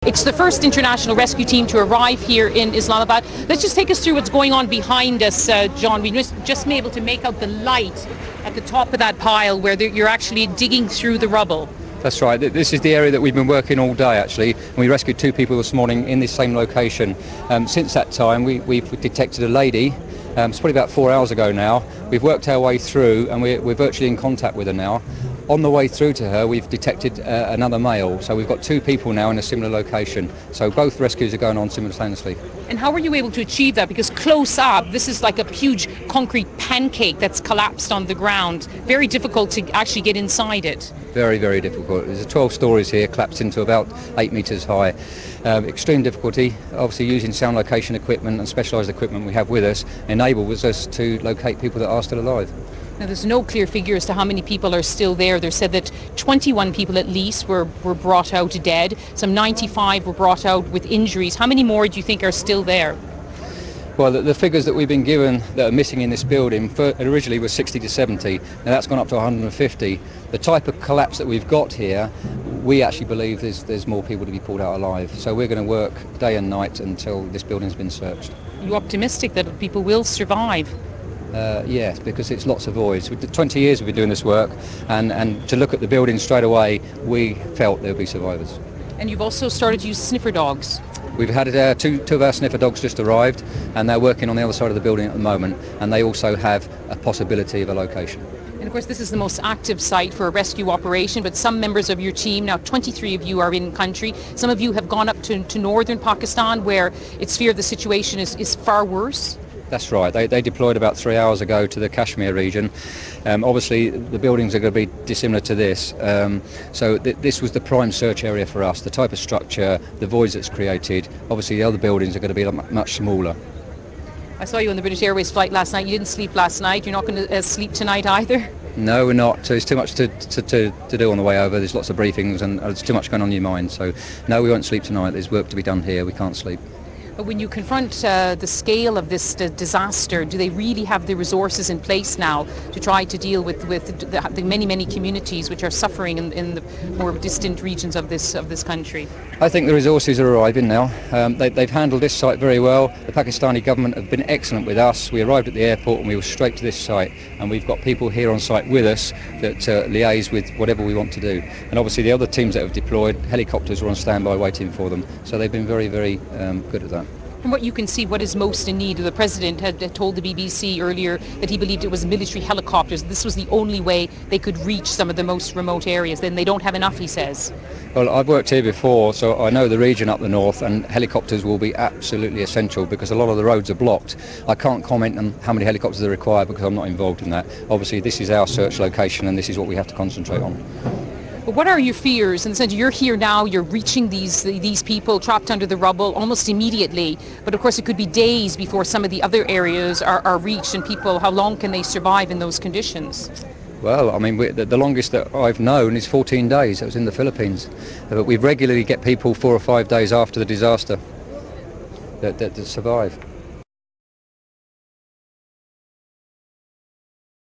It's the first international rescue team to arrive here in Islamabad. Let's just take us through what's going on behind us, John. We've just been able to make out the light at the top of that pile where you're actually digging through the rubble. That's right. This is the area that we've been working all day, actually. And we rescued 2 people this morning in this same location. Since that time, we've detected a lady. It's probably about 4 hours ago now. We've worked our way through, and we're virtually in contact with her now. On the way through to her, we've detected another male. So we've got 2 people now in a similar location. So both rescues are going on simultaneously. And how were you able to achieve that? Because close up, this is like a huge concrete pancake that's collapsed on the ground. Very difficult to actually get inside it. Very, very difficult. There's 12 stories here, collapsed into about 8 metres high. Extreme difficulty. Obviously, using sound location equipment and specialised equipment we have with us enables us to locate people that are still alive. Now, there's no clear figure as to how many people are still there. They're said that 21 people at least were brought out dead. Some 95 were brought out with injuries. How many more do you think are still there? Well, the figures that we've been given that are missing in this building originally was 60 to 70. Now that's gone up to 150. The type of collapse that we've got here, we actually believe there's more people to be pulled out alive. So we're going to work day and night until this building's been searched. Are you optimistic that people will survive? Yes, because it's lots of voids. 20 years we've been doing this work, and to look at the building straight away, we felt there would be survivors. And you've also started to use sniffer dogs. We've had two of our sniffer dogs just arrived, and they're working on the other side of the building at the moment, and they also have a possibility of a location. And of course, this is the most active site for a rescue operation, but some members of your team, now 23 of you are in country. Some of you have gone up to northern Pakistan, where it's feared the situation is far worse. That's right. They deployed about 3 hours ago to the Kashmir region. Obviously, the buildings are going to be dissimilar to this. So this was the prime search area for us. The type of structure, the voids that's created. Obviously, the other buildings are going to be much smaller. I saw you on the British Airways flight last night. You didn't sleep last night. You're not going to sleep tonight either? No, we're not. There's too much to do on the way over. There's lots of briefings and there's too much going on in your mind. So, no, we won't sleep tonight. There's work to be done here. We can't sleep. But when you confront the scale of this disaster, do they really have the resources in place now to try to deal with the many communities which are suffering in the more distant regions of this country? I think the resources are arriving now. They've handled this site very well. The Pakistani government have been excellent with us. We arrived at the airport and we were straight to this site, and we've got people here on site with us that liaise with whatever we want to do. And obviously the other teams that have deployed, helicopters were on standby waiting for them. So they've been very, very good at that. From what you can see, what is most in need? The President had told the BBC earlier that he believed it was military helicopters. This was the only way they could reach some of the most remote areas. Then they don't have enough, he says. Well, I've worked here before, so I know the region up the north, and helicopters will be absolutely essential because a lot of the roads are blocked. I can't comment on how many helicopters are required because I'm not involved in that. Obviously, this is our search location and this is what we have to concentrate on. But what are your fears? In the sense, you're here now, you're reaching these people trapped under the rubble almost immediately. But of course, it could be days before some of the other areas are reached, and people, how long can they survive in those conditions? Well, I mean, the longest that I've known is 14 days. That was in the Philippines. But we regularly get people 4 or 5 days after the disaster that survive.